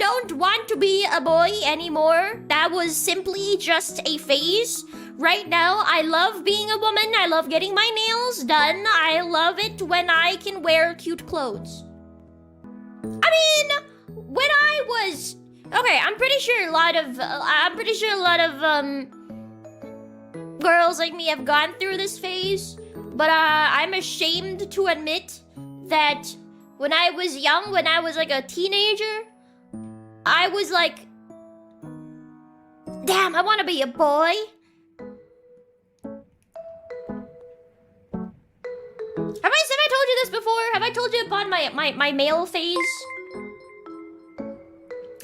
don't want to be a boy anymore. That was simply just a phase. Right now, I love being a woman. I love getting my nails done. I love it when I can wear cute clothes. I mean, when I was... Okay, I'm pretty sure a lot of girls like me have gone through this phase. But I'm ashamed to admit that when I was young, when I was like a teenager, I was like, damn, I want to be a boy. Have I told you this before? Have I told you about my male phase?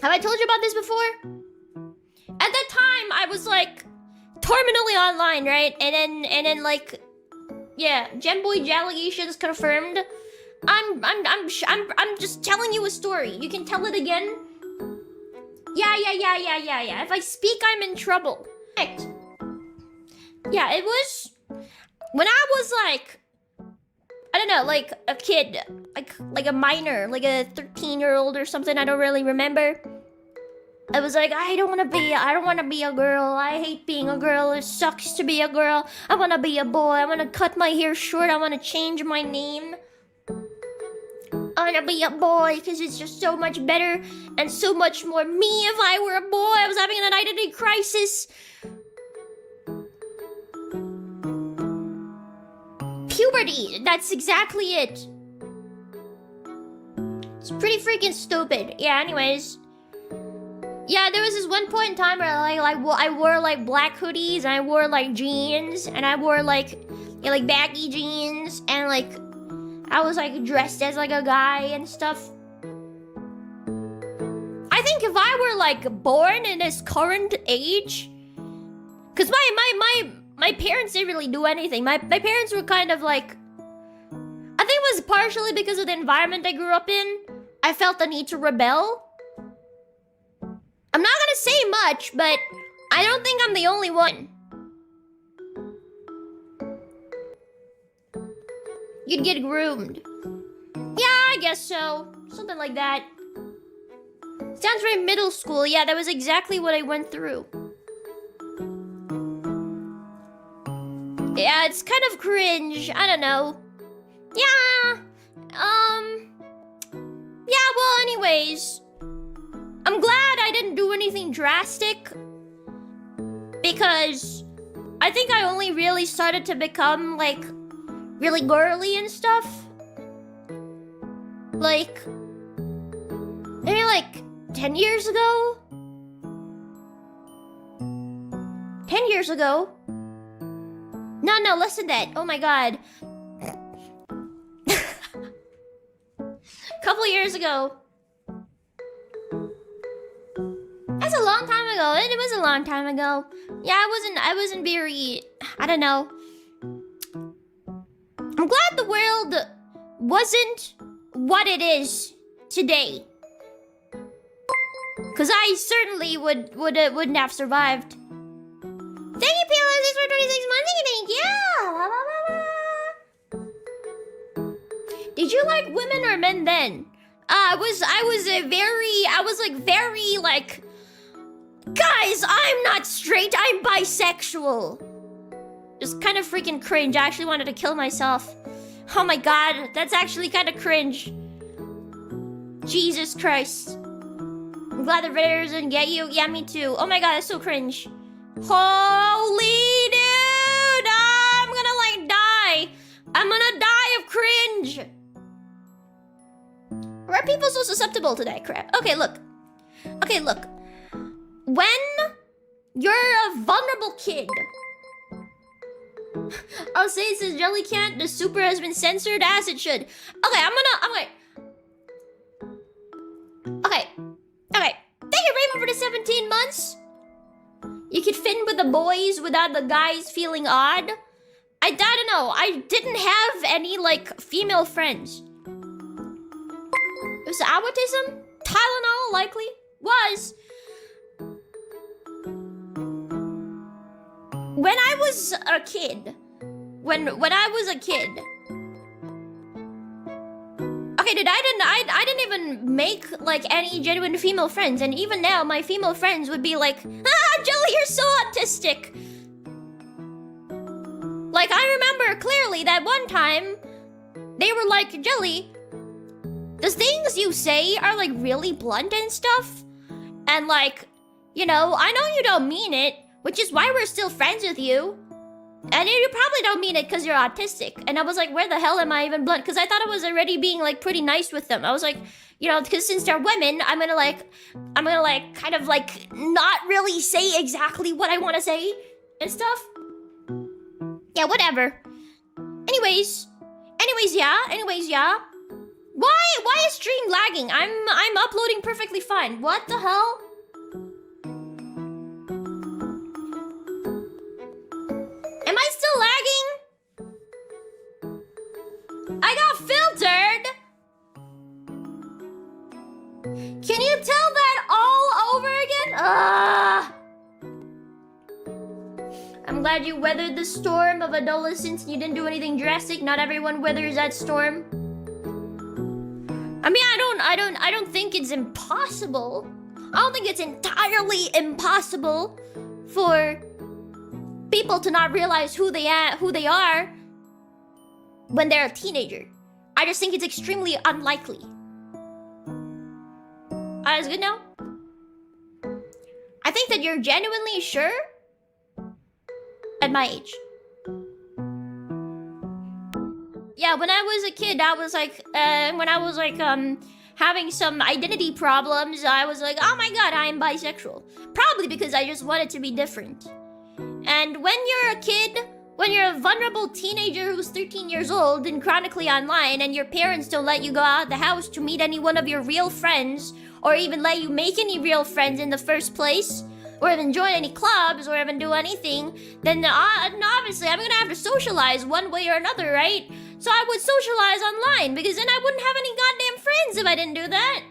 Have I told you about this before? At that time, I was like terminally online, right? And then like, yeah, Gemboy allegations confirmed. I'm just telling you a story. You can tell it again. Yeah. If I speak, I'm in trouble. Yeah, it was when I was like, I don't know, like a kid, like a minor, like a 13-year-old or something. I don't really remember. I was like, I don't want to be a girl. I hate being a girl. It sucks to be a girl. I want to be a boy. I want to cut my hair short. I want to change my name. I want to be a boy because it's just so much better and so much more me if I were a boy. I was having an identity crisis. Puberty. That's exactly it. It's pretty freaking stupid. Yeah, anyways. Yeah, there was this one point in time where I wore like black hoodies and I wore like jeans and I wore like like baggy jeans and like I was like dressed as like a guy and stuff. I think if I were like born in this current age, cause my parents didn't really do anything. My parents were kind of like, I think it was partially because of the environment I grew up in. I felt the need to rebel. I'm not gonna say much, but I don't think I'm the only one. You'd get groomed. Yeah, I guess so. Something like that. Sounds very middle school. Yeah, that was exactly what I went through. Yeah, it's kind of cringe. I don't know. Yeah. Yeah, well, anyways. I'm glad I didn't do anything drastic. Because I think I only really started to become, like, really girly and stuff. Like, maybe like 10 years ago? 10 years ago? No, less than that. Oh my god. Couple years ago. That's a long time ago. It was a long time ago. Yeah, I wasn't very, I don't know. I'm glad the world wasn't what it is today. Cause I certainly wouldn't have survived. Thank you, PLS for 26 months. Thank you. Did you like women or men then? I was very like, guys, I'm not straight, I'm bisexual. Just kind of freaking cringe. I actually wanted to kill myself. Oh my god, that's actually kind of cringe. Jesus Christ. I'm glad the Raiders didn't get you. Yeah, me too. Oh my god, that's so cringe. Holy dude! I'm gonna like die. I'm gonna die of cringe. Why are people so susceptible to that crap? Okay, look. When you're a vulnerable kid, I'll say it says Jelly Can't. The super has been censored as it should. Okay, Okay. Thank you, Raven, for the 17 months. You could fit in with the boys without the guys feeling odd. I don't know. I didn't have any, like, female friends. It was autism? Tylenol, likely. Was. When I was a kid. When I was a kid. Okay, Okay, dude, I didn't even make like any genuine female friends, and even now my female friends would be like, ah, Jelly, you're so autistic. Like, I remember clearly that one time they were like, Jelly, the things you say are like really blunt and stuff, and like, you know, I know you don't mean it, which is why we're still friends with you. And you probably don't mean it because you're autistic. And I was like, where the hell am I even blunt? Because I thought I was already being like pretty nice with them. I was like, you know, because since they're women, I'm gonna kind of like not really say exactly what I want to say and stuff. Yeah, whatever. Anyways, yeah. Why is stream lagging? I'm uploading perfectly fine. What the hell? Am I still lagging? I got filtered. Can you tell that all over again? I'm glad you weathered the storm of adolescence and you didn't do anything drastic. Not everyone weathers that storm. I mean, I don't think it's impossible. I don't think it's entirely impossible for people to not realize who they are when they're a teenager. I just think it's extremely unlikely. Is good now? I think that you're genuinely sure at my age. Yeah, when I was a kid, I was like, when I was like, having some identity problems, I was like, oh my god, I am bisexual. Probably because I just wanted to be different. And when you're a kid, when you're a vulnerable teenager who's 13 years old and chronically online, and your parents don't let you go out of the house to meet any one of your real friends, or even let you make any real friends in the first place, or even join any clubs, or even do anything, then obviously I'm gonna have to socialize one way or another, right? So I would socialize online, because then I wouldn't have any goddamn friends if I didn't do that.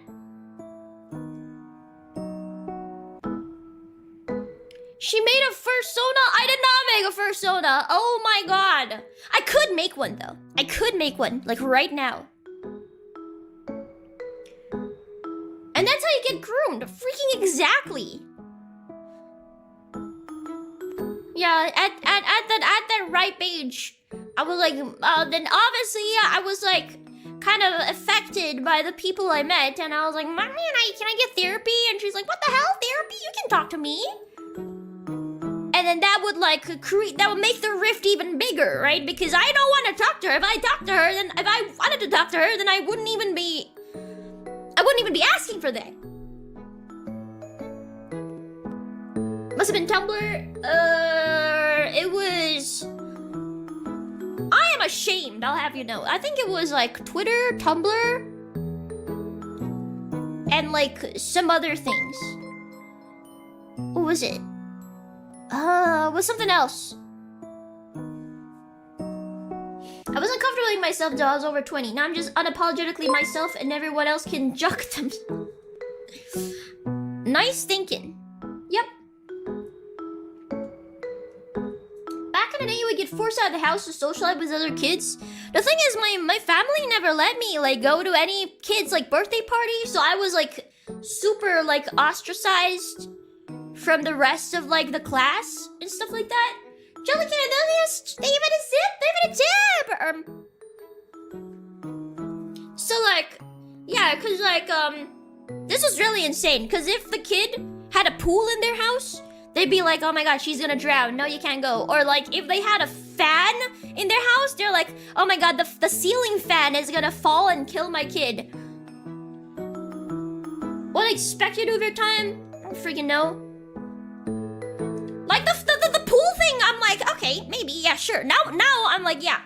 She made a fursona? I did not make a fursona. Oh my god. I could make one though. I could make one, like right now. And that's how you get groomed. Freaking exactly. Yeah, at that ripe age, I was like, then obviously, yeah, I was like, kind of affected by the people I met, and I was like, man, can I get therapy? And she's like, what the hell, therapy? You can talk to me. And then that would like that would make the rift even bigger, right? Because I don't want to talk to her. If I wanted to talk to her, then I wouldn't even be asking for that. Must have been Tumblr. It was. I am ashamed, I'll have you know. I think it was like Twitter, Tumblr, and like some other things. What was it? Was something else. I wasn't comfortable with myself until I was over 20. Now I'm just unapologetically myself and everyone else can juck them. Nice thinking. Yep. Back in the day, you would get forced out of the house to socialize with other kids. The thing is, my family never let me like go to any kids' like birthday parties, so I was like super like ostracized from the rest of like the class and stuff like that. Jelly, can I do this? They even a tip. So like, yeah, cause like this is really insane. Cause if the kid had a pool in their house, they'd be like, oh my god, she's gonna drown. No, you can't go. Or like, if they had a fan in their house, they're like, oh my god, the ceiling fan is gonna fall and kill my kid. What expect you to do with your time? I don't freaking know. Like the pool thing, I'm like, okay, maybe, yeah, sure. Now I'm like, yeah,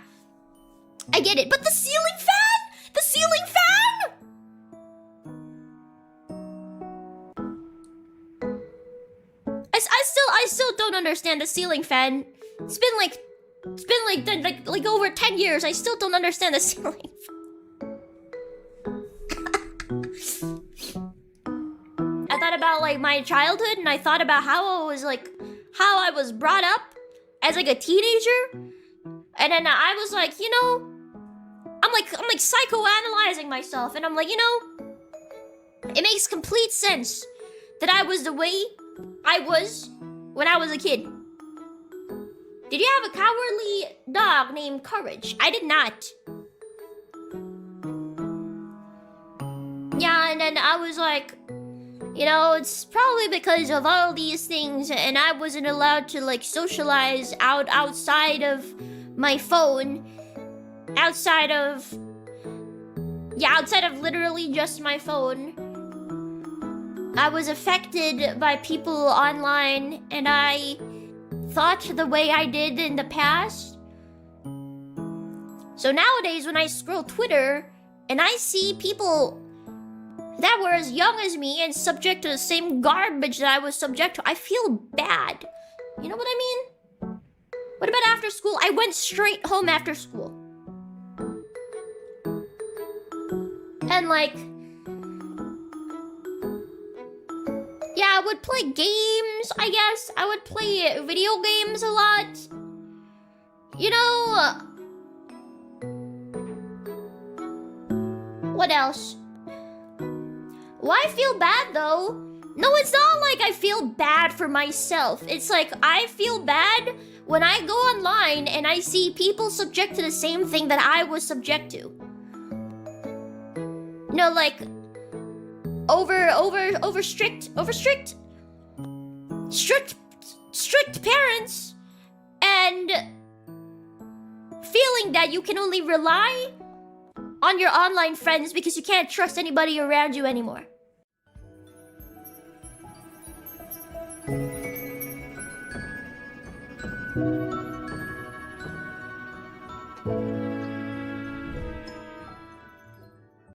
I get it. But the ceiling fan? The ceiling fan? I still don't understand the ceiling fan. It's been like over 10 years. I still don't understand the ceiling fan. I thought about like my childhood, and I thought about how I was brought up as like a teenager, and then I was like, you know, I'm I'm like psychoanalyzing myself, and I'm like, you know, it makes complete sense that I was the way I was when I was a kid. Did you have a cowardly dog named Courage? I did not. Yeah, and then I was like, you know, it's probably because of all these things, and I wasn't allowed to like socialize outside of my phone, outside of literally just my phone. I was affected by people online, and I thought the way I did in the past. So nowadays, when I scroll Twitter and I see people that were as young as me and subject to the same garbage that I was subject to, I feel bad. You know what I mean? What about after school? I went straight home after school. And like, yeah, I would play games, I guess. I would play video games a lot. You know, what else? Why feel bad though? No, it's not like I feel bad for myself. It's like I feel bad when I go online and I see people subject to the same thing that I was subject to. No, like over strict parents, and feeling that you can only rely on your online friends because you can't trust anybody around you anymore.